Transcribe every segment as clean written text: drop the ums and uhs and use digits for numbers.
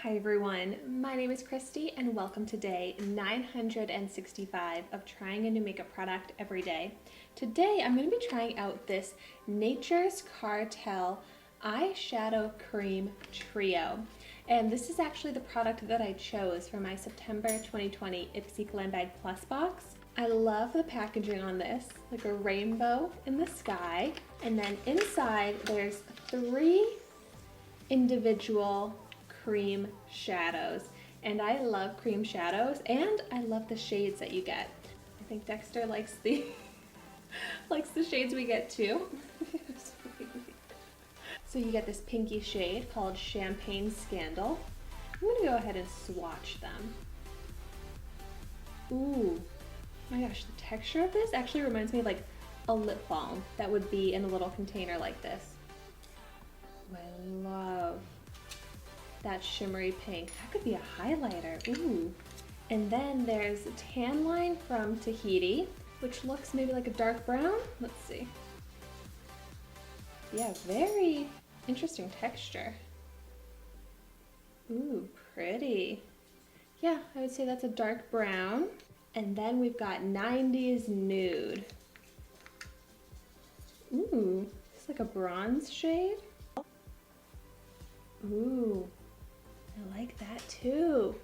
Hi everyone, my name is Christy and welcome to day 965 of trying a new makeup product every day. Today I'm going to be trying out this Nature's Cartel Eyeshadow Cream Trio. And this is actually the product that I chose for my September 2020 Ipsy Glam Bag Plus box. I love the packaging on this, like a rainbow in the sky. And then inside there's 3 individual cream shadows, and I love cream shadows and I love the shades that you get. I think Dexter likes the shades we get too. So you get this pinky shade called Champagne Scandal. I'm gonna go ahead and swatch them. Ooh, my gosh, the texture of this actually reminds me of like a lip balm that would be in a little container like this. I love that shimmery pink. That could be a highlighter. Ooh. And then there's Tan Line from Tahiti, which looks maybe like a dark brown. Let's see. Yeah, very interesting texture. Ooh, pretty. Yeah, I would say that's a dark brown. And then we've got 90s Nude. Ooh, it's like a bronze shade. Ooh, I like that too.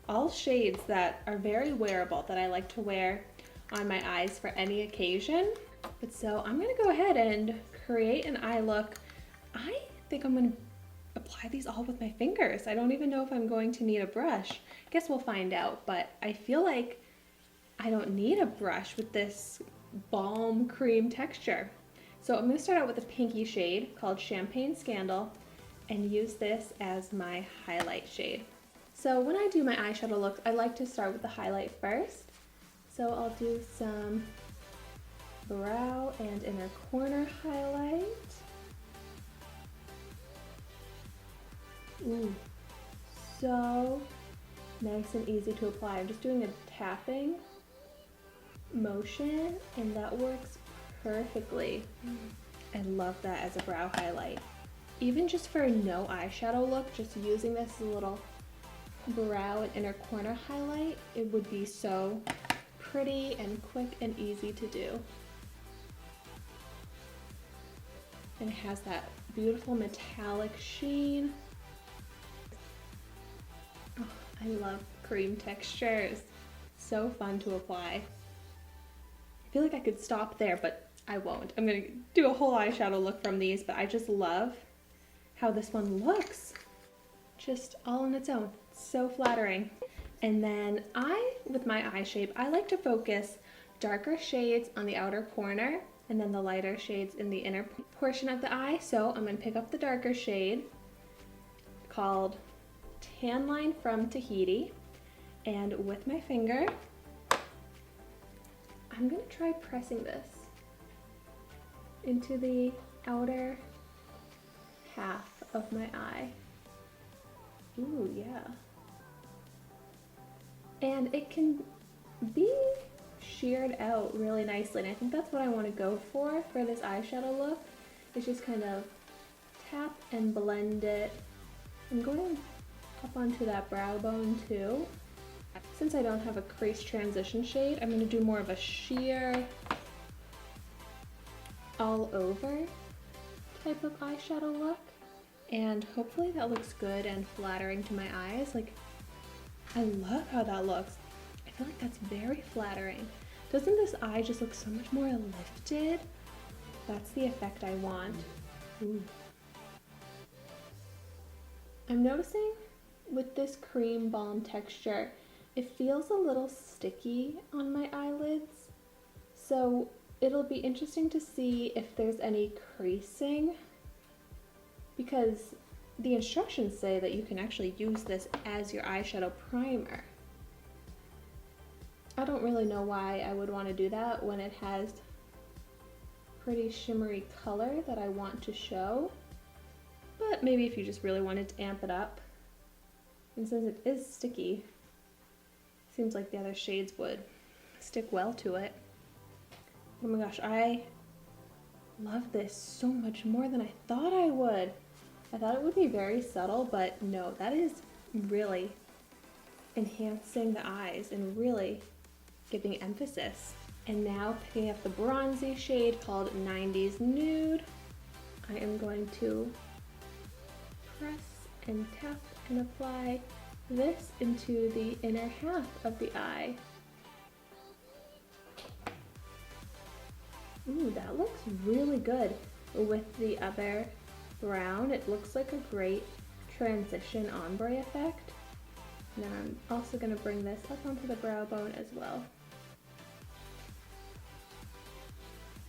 All shades that are very wearable that I like to wear on my eyes for any occasion. But so I'm gonna go ahead and create an eye look. I think I'm gonna apply these all with my fingers. I don't even know if I'm going to need a brush. Guess we'll find out, but I feel like I don't need a brush with this balm cream texture. So I'm gonna start out with a pinky shade called Champagne Scandal and use this as my highlight shade. So when I do my eyeshadow looks, I like to start with the highlight first. So I'll do some brow and inner corner highlight. Ooh, so nice and easy to apply. I'm just doing a tapping motion and that works perfectly. I love that as a brow highlight. Even just for no eyeshadow look, just using this as a little brow and inner corner highlight, it would be so pretty and quick and easy to do. And it has that beautiful metallic sheen. Oh, I love cream textures. So fun to apply. I feel like I could stop there, but I won't. I'm gonna do a whole eyeshadow look from these, but I just love how this one looks, just all on its own. So flattering. And then with my eye shape, I like to focus darker shades on the outer corner and then the lighter shades in the inner portion of the eye. So I'm gonna pick up the darker shade called Tan Line from Tahiti, and with my finger, I'm gonna try pressing this into the outer half of my eye. Ooh, yeah. And it can be sheared out really nicely, and I think that's what I want to go for this eyeshadow look. Is just kind of tap and blend it. I'm going up onto that brow bone too. Since I don't have a crease transition shade, I'm going to do more of a sheer all over type of eyeshadow look. And hopefully that looks good and flattering to my eyes. Like, I love how that looks. I feel like that's very flattering. Doesn't this eye just look so much more lifted? That's the effect I want. Ooh. I'm noticing with this cream balm texture, it feels a little sticky on my eyelids. So it'll be interesting to see if there's any creasing, because the instructions say that you can actually use this as your eyeshadow primer. I don't really know why I would want to do that when it has pretty shimmery color that I want to show, but maybe if you just really wanted to amp it up. And since it is sticky, seems like the other shades would stick well to it. Oh my gosh, I love this so much more than I thought I would. I thought it would be very subtle, but no, that is really enhancing the eyes and really giving emphasis. And now picking up the bronzy shade called 90s Nude, I am going to press and tap and apply this into the inner half of the eye. Ooh, that looks really good with the other brown. It looks like a great transition ombre effect. And then I'm also going to bring this up onto the brow bone as well.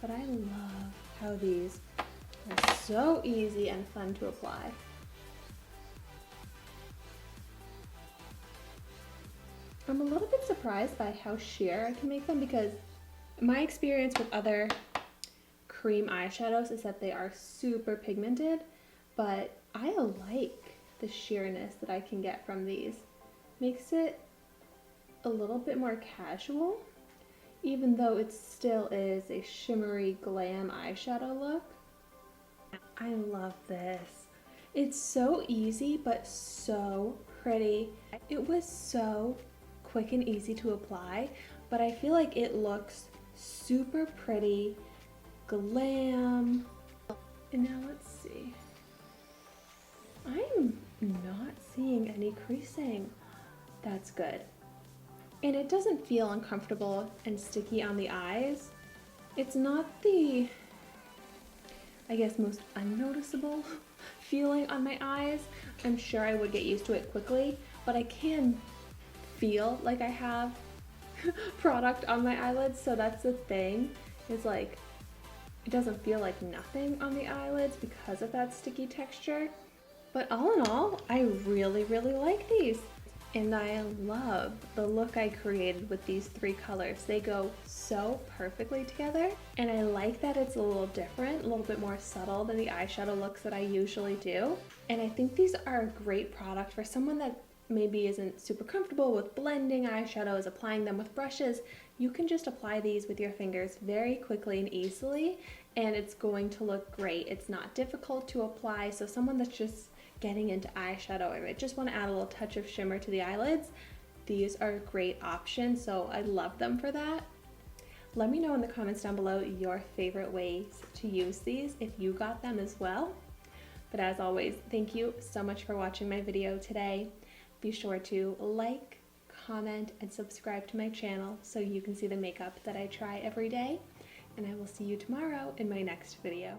But I love how these are so easy and fun to apply. I'm a little bit surprised by how sheer I can make them, because my experience with other cream eyeshadows is that they are super pigmented, but I like the sheerness that I can get from these. Makes it a little bit more casual, even though it still is a shimmery glam eyeshadow look. I love this. It's so easy, but so pretty. It was so quick and easy to apply, but I feel like it looks super pretty, glam. And now let's see. I'm not seeing any creasing. That's good. And it doesn't feel uncomfortable and sticky on the eyes. It's not the, I guess, most unnoticeable feeling on my eyes. I'm sure I would get used to it quickly, but I can feel like I have product on my eyelids, so that's the thing. It's like, it doesn't feel like nothing on the eyelids because of that sticky texture. But all in all, I really, really like these. And I love the look I created with these three colors. They go so perfectly together. And I like that it's a little different, a little bit more subtle than the eyeshadow looks that I usually do. And I think these are a great product for someone that maybe isn't super comfortable with blending eyeshadows, applying them with brushes. You can just apply these with your fingers very quickly and easily, and it's going to look great. It's not difficult to apply, so someone that's just getting into eyeshadow or just want to add a little touch of shimmer to the eyelids, these are a great option, so I love them for that. Let me know in the comments down below your favorite ways to use these, if you got them as well. But as always, thank you so much for watching my video today. Be sure to like, comment, and subscribe to my channel so you can see the makeup that I try every day. And I will see you tomorrow in my next video.